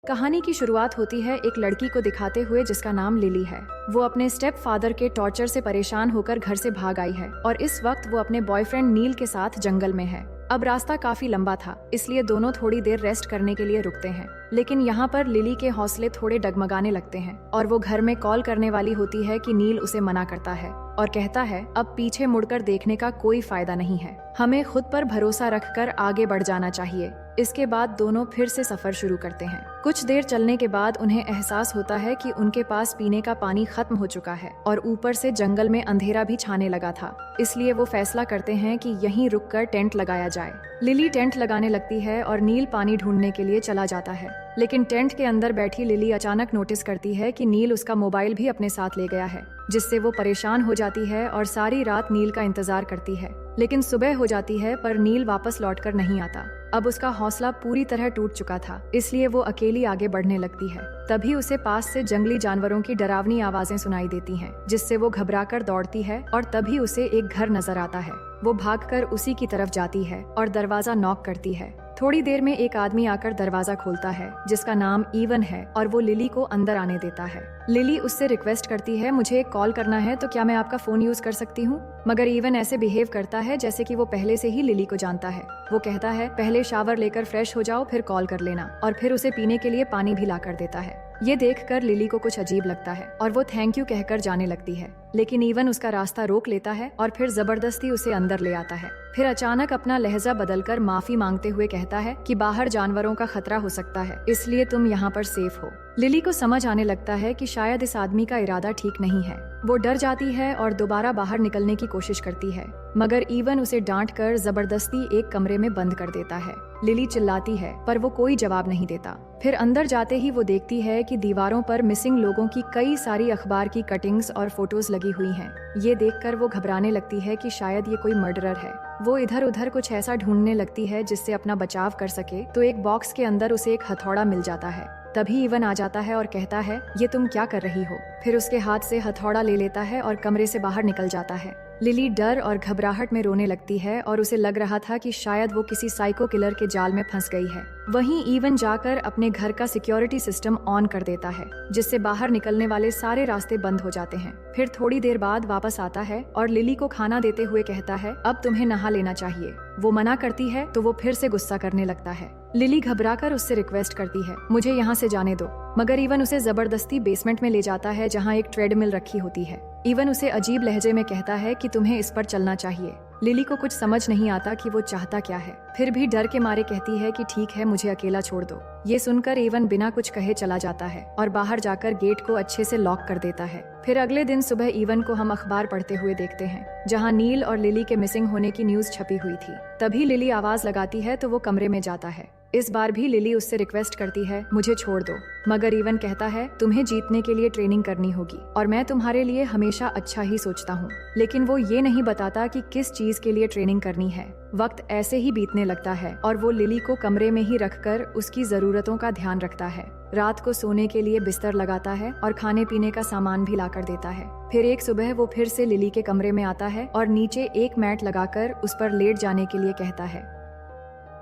कहानी की शुरुआत होती है एक लड़की को दिखाते हुए जिसका नाम लिली है। वो अपने स्टेप फादर के टॉर्चर से परेशान होकर घर से भाग आई है और इस वक्त वो अपने बॉयफ्रेंड नील के साथ जंगल में है। अब रास्ता काफी लंबा था, इसलिए दोनों थोड़ी देर रेस्ट करने के लिए रुकते हैं। लेकिन यहाँ पर लिली के हौसले थोड़े डगमगाने लगते हैं और वो घर में कॉल करने वाली होती है कि नील उसे मना करता है और कहता है अब पीछे मुड़कर देखने का कोई फायदा नहीं है, हमें खुद पर भरोसा रखकर आगे बढ़ जाना चाहिए। इसके बाद दोनों फिर से सफर शुरू करते हैं। कुछ देर चलने के बाद उन्हें एहसास होता है कि उनके पास पीने का पानी खत्म हो चुका है और ऊपर से जंगल में अंधेरा भी छाने लगा था। इसलिए वो फैसला करते हैं कि यहीं रुककर टेंट लगाया जाए। लिली टेंट लगाने लगती है और नील पानी ढूंढने के लिए चला जाता है। लेकिन टेंट के अंदर बैठी लिली अचानक नोटिस करती है कि नील उसका मोबाइल भी अपने साथ ले गया है, जिससे वो परेशान हो जाती है और सारी रात नील का इंतजार करती है। लेकिन सुबह हो जाती है पर नील वापस लौटकर नहीं आता। अब उसका हौसला पूरी तरह टूट चुका था, इसलिए वो अकेली आगे बढ़ने लगती है। तभी उसे पास से जंगली जानवरों की डरावनी आवाजें सुनाई देती हैं, जिससे वो घबराकर दौड़ती है और तभी उसे एक घर नजर आता है। वो भागकर उसी की तरफ जाती है और दरवाजा नॉक करती है। थोड़ी देर में एक आदमी आकर दरवाजा खोलता है जिसका नाम ईवन है और वो लिली को अंदर आने देता है। लिली उससे रिक्वेस्ट करती है, मुझे एक कॉल करना है तो क्या मैं आपका फोन यूज कर सकती हूँ? मगर ईवन ऐसे बिहेव करता है जैसे कि वो पहले से ही लिली को जानता है। वो कहता है पहले शावर लेकर फ्रेश हो जाओ, फिर कॉल कर लेना, और फिर उसे पीने के लिए पानी भी ला कर देता है। ये देखकर लिली को कुछ अजीब लगता है और वो थैंक यू कहकर जाने लगती है। लेकिन ईवन उसका रास्ता रोक लेता है और फिर जबरदस्ती उसे अंदर ले आता है। फिर अचानक अपना लहजा बदलकर माफी मांगते हुए कहता है कि बाहर जानवरों का खतरा हो सकता है, इसलिए तुम यहाँ पर सेफ हो। लिली को समझ आने लगता है कि शायद इस आदमी का इरादा ठीक नहीं है। वो डर जाती है और दोबारा बाहर निकलने की कोशिश करती है, मगर ईवन उसे डांट कर जबरदस्ती एक कमरे में बंद कर देता है। लिली चिल्लाती है पर वो कोई जवाब नहीं देता। फिर अंदर जाते ही वो देखती है कि दीवारों पर मिसिंग लोगों की कई सारी अखबार की कटिंग्स और फोटोज लगी हुई हैं। ये देखकर वो घबराने लगती है कि शायद ये कोई मर्डरर है। वो इधर उधर कुछ ऐसा ढूंढने लगती है जिससे अपना बचाव कर सके, तो एक बॉक्स के अंदर उसे एक हथौड़ा मिल जाता है। तभी ईवन आ जाता है और कहता है ये तुम क्या कर रही हो? फिर उसके हाथ से हथौड़ा ले लेता है और कमरे से बाहर निकल जाता है। लिली डर और घबराहट में रोने लगती है और उसे लग रहा था कि शायद वो किसी साइको किलर के जाल में फंस गई है। वहीं ईवन जाकर अपने घर का सिक्योरिटी सिस्टम ऑन कर देता है, जिससे बाहर निकलने वाले सारे रास्ते बंद हो जाते हैं। फिर थोड़ी देर बाद वापस आता है और लिली को खाना देते हुए कहता है अब तुम्हें नहा लेना चाहिए। वो मना करती है तो वो फिर से गुस्सा करने लगता है। लिली घबराकर उससे रिक्वेस्ट करती है मुझे यहाँ से जाने दो, मगर ईवन उसे जबरदस्ती बेसमेंट में ले जाता है जहाँ एक ट्रेडमिल रखी होती है। ईवन उसे अजीब लहजे में कहता है कि तुम्हें इस पर चलना चाहिए। लिली को कुछ समझ नहीं आता कि वो चाहता क्या है, फिर भी डर के मारे कहती है कि ठीक है, मुझे अकेला छोड़ दो। ये सुनकर ईवन बिना कुछ कहे चला जाता है और बाहर जाकर गेट को अच्छे से लॉक कर देता है। फिर अगले दिन सुबह ईवन को हम अखबार पढ़ते हुए देखते हैं, जहाँ नील और लिली के मिसिंग होने की न्यूज छपी हुई थी। तभी लिली आवाज लगाती है तो वो कमरे में जाता है। इस बार भी लिली उससे रिक्वेस्ट करती है मुझे छोड़ दो, मगर ईवन कहता है तुम्हें जीतने के लिए ट्रेनिंग करनी होगी और मैं तुम्हारे लिए हमेशा अच्छा ही सोचता हूँ। लेकिन वो ये नहीं बताता कि किस चीज के लिए ट्रेनिंग करनी है। वक्त ऐसे ही बीतने लगता है और वो लिली को कमरे में ही रखकर उसकी जरूरतों का ध्यान रखता है। रात को सोने के लिए बिस्तर लगाता है और खाने पीने का सामान भी लाकर देता है। फिर एक सुबह वो फिर से लिली के कमरे में आता है और नीचे एक मैट लगाकर उस पर लेट जाने के लिए कहता है।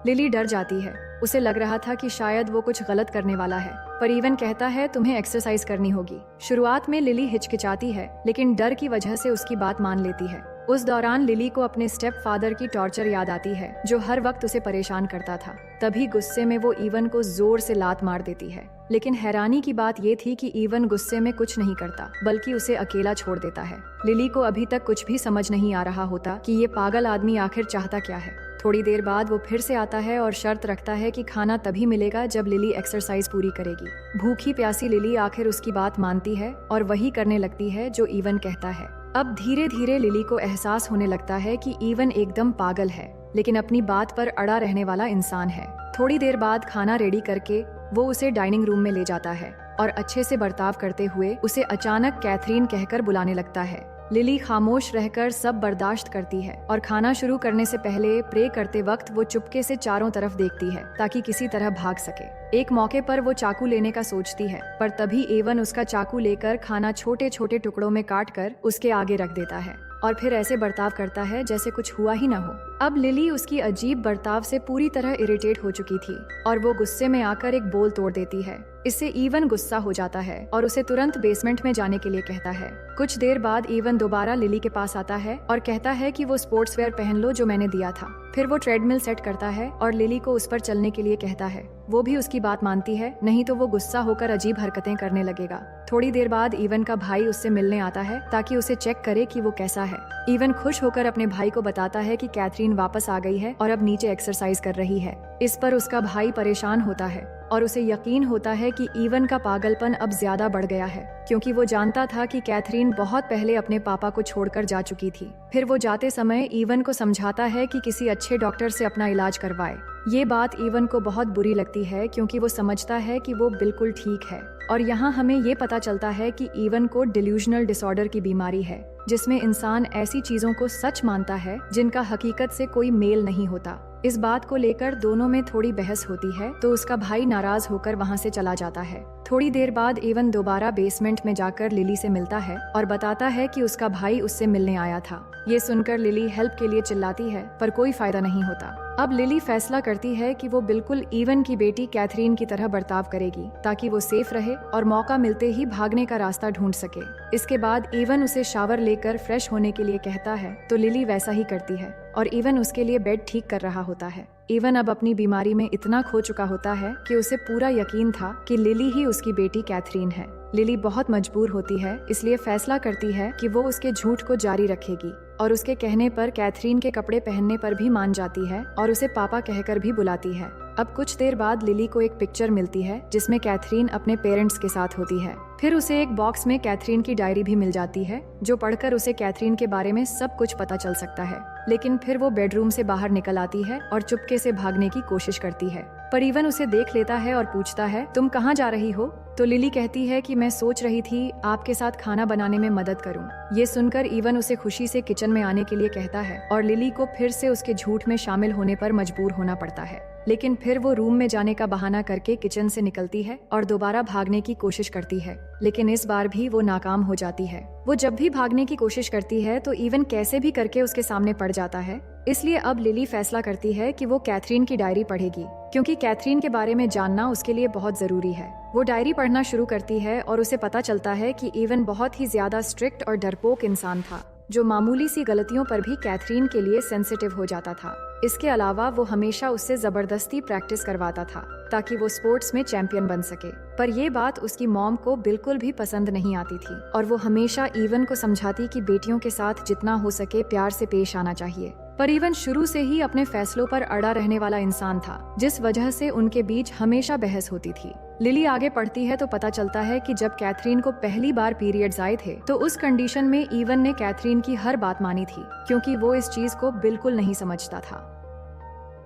लिली डर जाती है, उसे लग रहा था कि शायद वो कुछ गलत करने वाला है, पर ईवन कहता है तुम्हें एक्सरसाइज करनी होगी। शुरुआत में लिली हिचकिचाती है, लेकिन डर की वजह से उसकी बात मान लेती है। उस दौरान लिली को अपने स्टेप फादर की टॉर्चर याद आती है, जो हर वक्त उसे परेशान करता था। तभी गुस्से में वो ईवन को जोर से लात मार देती है। लेकिन हैरानी की बात ये थी कि ईवन गुस्से में कुछ नहीं करता, बल्कि उसे अकेला छोड़ देता है। लिली को अभी तक कुछ भी समझ नहीं आ रहा होता कि ये पागल आदमी आखिर चाहता क्या है। थोड़ी देर बाद वो फिर से आता है और शर्त रखता है कि खाना तभी मिलेगा जब लिली एक्सरसाइज पूरी करेगी। भूखी प्यासी लिली आखिर उसकी बात मानती है और वही करने लगती है जो ईवन कहता है। अब धीरे धीरे लिली को एहसास होने लगता है कि ईवन एकदम पागल है, लेकिन अपनी बात पर अड़ा रहने वाला इंसान है। थोड़ी देर बाद खाना रेडी करके वो उसे डाइनिंग रूम में ले जाता है और अच्छे से बर्ताव करते हुए उसे अचानक कैथरीन कहकर बुलाने लगता है। लिली खामोश रहकर सब बर्दाश्त करती है और खाना शुरू करने से पहले प्रे करते वक्त वो चुपके से चारों तरफ देखती है ताकि किसी तरह भाग सके। एक मौके पर वो चाकू लेने का सोचती है, पर तभी एवन उसका चाकू लेकर खाना छोटे छोटे टुकड़ों में काट कर उसके आगे रख देता है और फिर ऐसे बर्ताव करता है जैसे कुछ हुआ ही ना हो। अब लिली उसकी अजीब बर्ताव से पूरी तरह इरिटेट हो चुकी थी और वो गुस्से में आकर एक बोल तोड़ देती है। इससे इवन गुस्सा हो जाता है और उसे तुरंत बेसमेंट में जाने के लिए कहता है। कुछ देर बाद इवन दोबारा लिली के पास आता है और कहता है कि वो स्पोर्ट्स वेयर पहन लो जो मैंने दिया था। फिर वो ट्रेडमिल सेट करता है और लिली को उस पर चलने के लिए कहता है। वो भी उसकी बात मानती है, नहीं तो वो गुस्सा होकर अजीब हरकतें करने लगेगा। थोड़ी देर बाद इवन का भाई उससे मिलने आता है ताकि उसे चेक करे कि वो कैसा है। इवन खुश होकर अपने भाई को बताता है कि कैथरीन वापस आ गई है और अब नीचे एक्सरसाइज कर रही है। इस पर उसका भाई परेशान होता है और उसे यकीन होता है कि इवन का पागलपन अब ज्यादा बढ़ गया है, क्योंकि वो जानता था कि कैथरीन बहुत पहले अपने पापा को छोड़कर जा चुकी थी। फिर वो जाते समय इवन को समझाता है कि किसी अच्छे डॉक्टर से अपना इलाज करवाए। ये बात इवन को बहुत बुरी लगती है क्योंकि वो समझता है कि वो बिल्कुल ठीक है। और यहाँ हमें ये पता चलता है कि इवन को डिल्यूजनल डिसऑर्डर की बीमारी है, जिसमें इंसान ऐसी चीजों को सच मानता है जिनका हकीकत से कोई मेल नहीं होता। इस बात को लेकर दोनों में थोड़ी बहस होती है तो उसका भाई नाराज होकर वहाँ से चला जाता है। थोड़ी देर बाद इवन दोबारा बेसमेंट में जाकर लिली से मिलता है और बताता है कि उसका भाई उससे मिलने आया था। ये सुनकर लिली हेल्प के लिए चिल्लाती है पर कोई फायदा नहीं होता। अब लिली फैसला करती है कि वो बिल्कुल इवन की बेटी कैथरीन की तरह बर्ताव करेगी ताकि वो सेफ रहे और मौका मिलते ही भागने का रास्ता ढूंढ सके। इसके बाद इवन उसे शावर लेकर फ्रेश होने के लिए कहता है तो लिली वैसा ही करती है और इवन उसके लिए बेड ठीक कर रहा होता है। इवन अब अपनी बीमारी में इतना खो चुका होता है कि उसे पूरा यकीन था कि लिली ही उसकी बेटी कैथरीन है। लिली बहुत मजबूर होती है, इसलिए फैसला करती है कि वो उसके झूठ को जारी रखेगी और उसके कहने पर कैथरीन के कपड़े पहनने पर भी मान जाती है और उसे पापा कहकर भी बुलाती है। अब कुछ देर बाद लिली को एक पिक्चर मिलती है जिसमें कैथरीन अपने पेरेंट्स के साथ होती है। फिर उसे एक बॉक्स में कैथरीन की डायरी भी मिल जाती है जो पढ़कर उसे कैथरीन के बारे में सब कुछ पता चल सकता है। लेकिन फिर वो बेडरूम से बाहर निकल आती है और चुपके से भागने की कोशिश करती है, पर इवन उसे देख लेता है और पूछता है तुम कहाँ जा रही हो? तो लिली कहती है कि मैं सोच रही थी आपके साथ खाना बनाने में मदद करूं। ये सुनकर इवन उसे खुशी से किचन में आने के लिए कहता है और लिली को फिर से उसके झूठ में शामिल होने पर मजबूर होना पड़ता है। लेकिन फिर वो रूम में जाने का बहाना करके किचन से निकलती है और दोबारा भागने की कोशिश करती है, लेकिन इस बार भी वो नाकाम हो जाती है। वो जब भी भागने की कोशिश करती है तो इवन कैसे भी करके उसके सामने पड़ जाता है। इसलिए अब लिली फैसला करती है कि वो कैथरीन की डायरी पढ़ेगी, क्योंकि कैथरीन के बारे में जानना उसके लिए बहुत जरूरी है। वो डायरी पढ़ना शुरू करती है और उसे पता चलता है कि इवन बहुत ही ज्यादा स्ट्रिक्ट और डरपोक इंसान था, जो मामूली सी गलतियों पर भी कैथरीन के लिए सेंसिटिव हो जाता था। इसके अलावा वो हमेशा उससे जबरदस्ती प्रैक्टिस करवाता था ताकि वो स्पोर्ट्स में चैंपियन बन सके। पर ये बात उसकी मॉम को बिल्कुल भी पसंद नहीं आती थी और वो हमेशा इवन को समझाती कि बेटियों के साथ जितना हो सके प्यार से पेश आना चाहिए। पर इवन शुरू से ही अपने फैसलों पर अड़ा रहने वाला इंसान था, जिस वजह से उनके बीच हमेशा बहस होती थी। लिली आगे पढ़ती है तो पता चलता है कि जब कैथरीन को पहली बार पीरियड्स आए थे तो उस कंडीशन में इवन ने कैथरीन की हर बात मानी थी, क्योंकि वो इस चीज को बिल्कुल नहीं समझता था।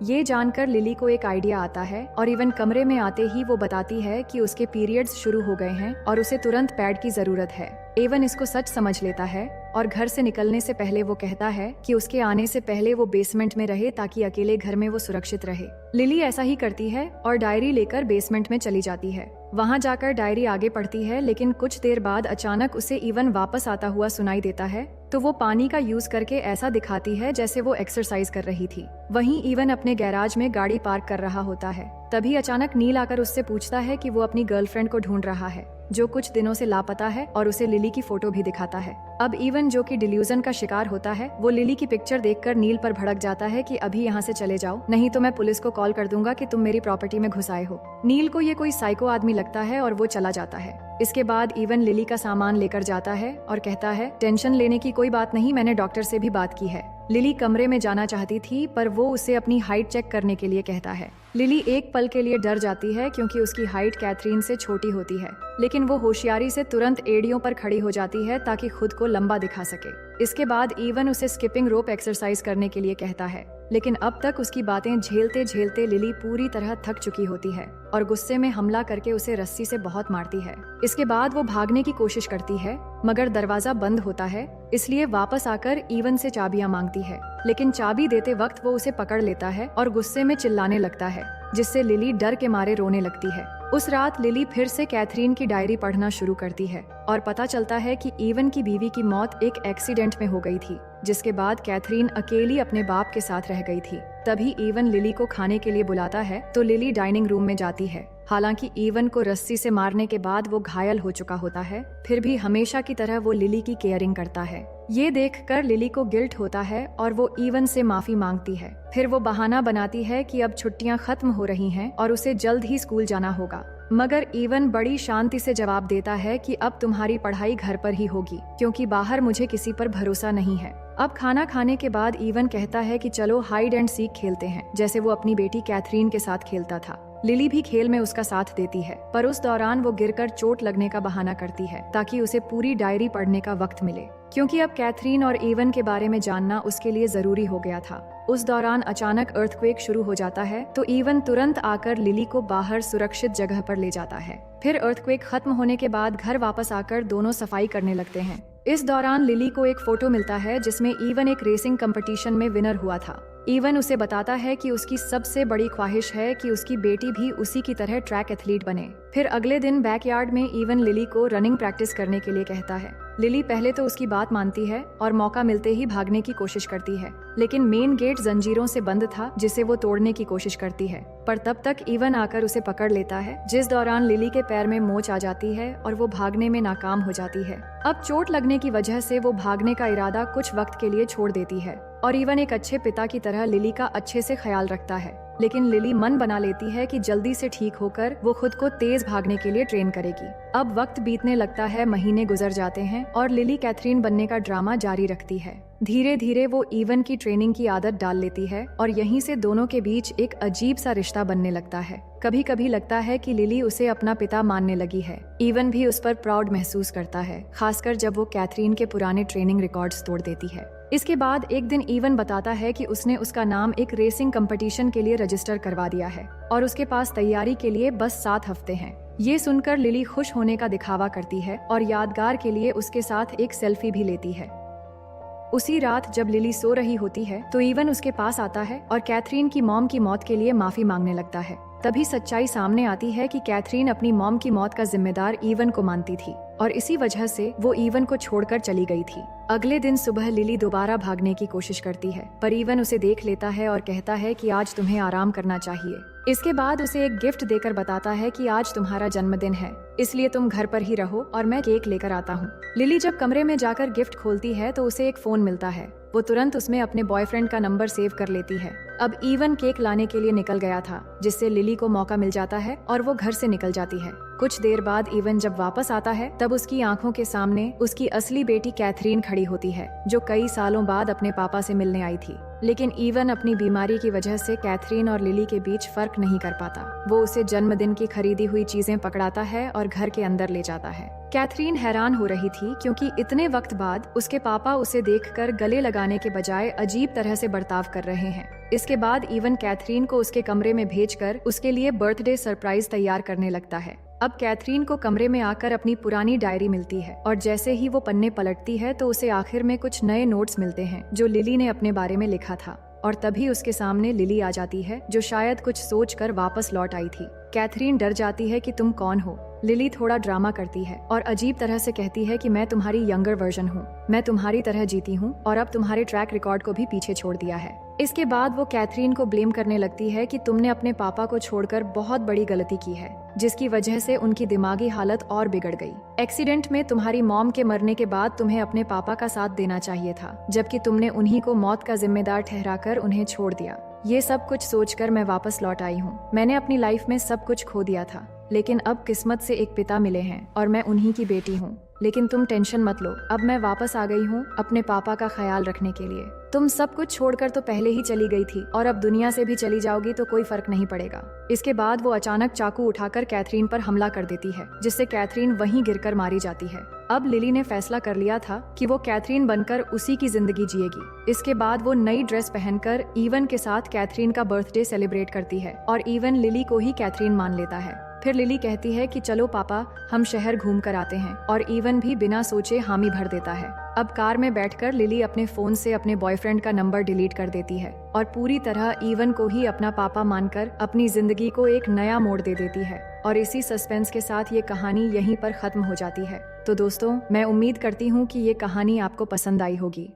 ये जानकर लिली को एक आइडिया आता है और इवन कमरे में आते ही वो बताती है कि उसके पीरियड्स शुरू हो गए हैं और उसे तुरंत पैड की जरूरत है। इवन इसको सच समझ लेता है और घर से निकलने से पहले वो कहता है कि उसके आने से पहले वो बेसमेंट में रहे ताकि अकेले घर में वो सुरक्षित रहे। लिली ऐसा ही करती है और डायरी लेकर बेसमेंट में चली जाती है। वहाँ जाकर डायरी आगे पढ़ती है, लेकिन कुछ देर बाद अचानक उसे इवन वापस आता हुआ सुनाई देता है तो वो पानी का यूज करके ऐसा दिखाती है जैसे वो एक्सरसाइज कर रही थी। वहीं इवन अपने गैराज में गाड़ी पार्क कर रहा होता है। तभी अचानक नील आकर उससे पूछता है कि वो अपनी गर्लफ्रेंड को ढूंढ रहा है जो कुछ दिनों से लापता है और उसे लिली की फोटो भी दिखाता है। अब इवन जो कि डिल्यूजन का शिकार होता है वो लिली की पिक्चर देखकर नील पर भड़क जाता है कि अभी यहाँ से चले जाओ, नहीं तो मैं पुलिस को कॉल कर दूंगा कि तुम मेरी प्रॉपर्टी में घुस आए हो। नील को ये कोई साइको आदमी लगता है और वो चला जाता है। इसके बाद इवन लिली का सामान लेकर जाता है और कहता है टेंशन लेने की कोई बात नहीं, मैंने डॉक्टर से भी बात की है। लिली कमरे में जाना चाहती थी पर वो उसे अपनी हाइट चेक करने के लिए कहता है। लिली एक पल के लिए डर जाती है क्योंकि उसकी हाइट कैथरीन से छोटी होती है, लेकिन वो होशियारी से तुरंत एड़ियों पर खड़ी हो जाती है ताकि खुद को लंबा दिखा सके। इसके बाद इवन उसे स्किपिंग रोप एक्सरसाइज करने के लिए कहता है, लेकिन अब तक उसकी बातें झेलते झेलते लिली पूरी तरह थक चुकी होती है और गुस्से में हमला करके उसे रस्सी से बहुत मारती है। इसके बाद वो भागने की कोशिश करती है मगर दरवाजा बंद होता है, इसलिए वापस आकर इवन से चाबियां मांगती है, लेकिन चाबी देते वक्त वो उसे पकड़ लेता है और गुस्से में चिल्लाने लगता है, जिससे लिली डर के मारे रोने लगती है। उस रात लिली फिर से कैथरीन की डायरी पढ़ना शुरू करती है और पता चलता है कि इवन की बीवी की मौत एक एक्सीडेंट में हो गई थी जिसके बाद कैथरीन अकेली अपने बाप के साथ रह गई थी। तभी इवन लिली को खाने के लिए बुलाता है तो लिली डाइनिंग रूम में जाती है। हालांकि इवन को रस्सी से मारने के बाद वो घायल हो चुका होता है, फिर भी हमेशा की तरह वो लिली की केयरिंग करता है। ये देखकर लिली को गिल्ट होता है और वो इवन से माफी मांगती है। फिर वो बहाना बनाती है कि अब छुट्टियां खत्म हो रही हैं और उसे जल्द ही स्कूल जाना होगा। मगर इवन बड़ी शांति से जवाब देता है कि अब तुम्हारी पढ़ाई घर पर ही होगी, क्योंकि बाहर मुझे किसी पर भरोसा नहीं है। अब खाना खाने के बाद इवन कहता है कि चलो हाइड एंड सीक खेलते हैं, जैसे वो अपनी बेटी कैथरीन के साथ खेलता था। लिली भी खेल में उसका साथ देती है, पर उस दौरान वो गिरकर चोट लगने का बहाना करती है ताकि उसे पूरी डायरी पढ़ने का वक्त मिले, क्योंकि अब कैथरीन और इवन के बारे में जानना उसके लिए जरूरी हो गया था। उस दौरान अचानक अर्थक्वेक शुरू हो जाता है तो इवन तुरंत आकर लिली को बाहर सुरक्षित जगह पर ले जाता है। फिर अर्थक्वेक खत्म होने के बाद घर वापस आकर दोनों सफाई करने लगते हैं। इस दौरान लिली को एक फोटो मिलता है जिसमें इवन एक रेसिंग कंपटीशन में विनर हुआ था। इवन उसे बताता है कि उसकी सबसे बड़ी ख्वाहिश है कि उसकी बेटी भी उसी की तरह ट्रैक एथलीट बने। फिर अगले दिन बैकयार्ड में इवन लिली को रनिंग प्रैक्टिस करने के लिए कहता है। लिली पहले तो उसकी बात मानती है और मौका मिलते ही भागने की कोशिश करती है, लेकिन मेन गेट जंजीरों से बंद था जिसे वो तोड़ने की कोशिश करती है, पर तब तक इवन आकर उसे पकड़ लेता है, जिस दौरान लिली के पैर में मोच आ जाती है और वो भागने में नाकाम हो जाती है। अब चोट लगने की वजह से वो भागने का इरादा कुछ वक्त के लिए छोड़ देती है और इवन एक अच्छे पिता की तरह लिली का अच्छे से ख्याल रखता है। लेकिन लिली मन बना लेती है कि जल्दी से ठीक होकर वो खुद को तेज भागने के लिए ट्रेन करेगी। अब वक्त बीतने लगता है, महीने गुजर जाते हैं और लिली कैथरीन बनने का ड्रामा जारी रखती है। धीरे धीरे वो इवन की ट्रेनिंग की आदत डाल लेती है और यहीं से दोनों के बीच एक अजीब सा रिश्ता बनने लगता है। कभी कभी लगता है कि लिली उसे अपना पिता मानने लगी है। इवन भी उस पर प्राउड महसूस करता है, खासकर जब वो कैथरीन के पुराने ट्रेनिंग रिकॉर्ड्स तोड़ देती है। इसके बाद एक दिन इवन बताता है कि उसने उसका नाम एक रेसिंग कंपटीशन के लिए रजिस्टर करवा दिया है और उसके पास तैयारी के लिए बस 7 हफ्ते हैं। ये सुनकर लिली खुश होने का दिखावा करती है और यादगार के लिए उसके साथ एक सेल्फी भी लेती है। उसी रात जब लिली सो रही होती है तो इवन उसके पास आता है और कैथरीन की मॉम की मौत के लिए माफी मांगने लगता है। तभी सच्चाई सामने आती है कि कैथरीन अपनी मॉम की मौत का जिम्मेदार इवन को मानती थी और इसी वजह से वो इवन को छोड़कर चली गई थी। अगले दिन सुबह लिली दोबारा भागने की कोशिश करती है, पर इवन उसे देख लेता है और कहता है कि आज तुम्हें आराम करना चाहिए। इसके बाद उसे एक गिफ्ट देकर बताता है कि आज तुम्हारा जन्मदिन है, इसलिए तुम घर पर ही रहो और मैं केक लेकर आता हूँ। लिली जब कमरे में जाकर गिफ्ट खोलती है तो उसे एक फोन मिलता है। वो तुरंत उसमें अपने बॉयफ्रेंड का नंबर सेव कर लेती है। अब इवन केक लाने के लिए निकल गया था, जिससे लिली को मौका मिल जाता है और वो घर से निकल जाती है। कुछ देर बाद इवन जब वापस आता है तब उसकी आंखों के सामने उसकी असली बेटी कैथरीन खड़ी होती है, जो कई सालों बाद अपने पापा से मिलने आई थी। लेकिन इवन अपनी बीमारी की वजह से कैथरीन और लिली के बीच फर्क नहीं कर पाता। वो उसे जन्मदिन की खरीदी हुई चीजें पकड़ाता है और घर के अंदर ले जाता है। कैथरीन हैरान हो रही थी क्योंकि इतने वक्त बाद उसके पापा उसे देखकर गले लगाने के बजाय अजीब तरह से बर्ताव कर रहे हैं। इसके बाद इवन कैथरीन को उसके कमरे में भेजकर उसके लिए बर्थडे सरप्राइज तैयार करने लगता है। अब कैथरीन को कमरे में आकर अपनी पुरानी डायरी मिलती है और जैसे ही वो पन्ने पलटती है तो उसे आखिर में कुछ नए नोट्स मिलते हैं जो लिली ने अपने बारे में लिखा था। और तभी उसके सामने लिली आ जाती है, जो शायद कुछ सोचकर वापस लौट आई थी। कैथरीन डर जाती है कि तुम कौन हो। लिली थोड़ा ड्रामा करती है और अजीब तरह से कहती है कि मैं तुम्हारी यंगर वर्जन हूँ, मैं तुम्हारी तरह जीती हूँ और अब तुम्हारे ट्रैक रिकॉर्ड को भी पीछे छोड़ दिया है। इसके बाद वो कैथरीन को ब्लेम करने लगती है कि तुमने अपने पापा को छोड़कर बहुत बड़ी गलती की है, जिसकी वजह से उनकी दिमागी हालत और बिगड़ गई। एक्सीडेंट में तुम्हारी मॉम के मरने के बाद तुम्हें अपने पापा का साथ देना चाहिए था, जबकि तुमने उन्हीं को मौत का जिम्मेदार ठहराकर उन्हें छोड़ दिया। ये सब कुछ सोचकर मैं वापस लौट आई हूँ। मैंने अपनी लाइफ में सब कुछ खो दिया था, लेकिन अब किस्मत से एक पिता मिले हैं और मैं उन्हीं की बेटी हूँ। लेकिन तुम टेंशन मत लो, अब मैं वापस आ गई हूँ अपने पापा का ख्याल रखने के लिए। तुम सब कुछ छोड़कर तो पहले ही चली गई थी और अब दुनिया से भी चली जाओगी तो कोई फर्क नहीं पड़ेगा। इसके बाद वो अचानक चाकू उठाकर कैथरीन पर हमला कर देती है, जिससे कैथरीन वहीं गिरकर मारी जाती है। अब लिली ने फैसला कर लिया था कि वो कैथरीन बनकर उसी की जिंदगी जिएगी। इसके बाद वो नई ड्रेस पहनकर इवन के साथ कैथरीन का बर्थडे सेलिब्रेट करती है और इवन लिली को ही कैथरीन मान लेता है। फिर लिली कहती है कि चलो पापा, हम शहर घूम कर आते हैं, और इवन भी बिना सोचे हामी भर देता है। अब कार में बैठकर लिली अपने फोन से अपने बॉयफ्रेंड का नंबर डिलीट कर देती है और पूरी तरह इवन को ही अपना पापा मानकर अपनी जिंदगी को एक नया मोड़ दे देती है। और इसी सस्पेंस के साथ ये कहानी यहीं पर खत्म हो जाती है। तो दोस्तों, मैं उम्मीद करती हूँ कि ये कहानी आपको पसंद आई होगी।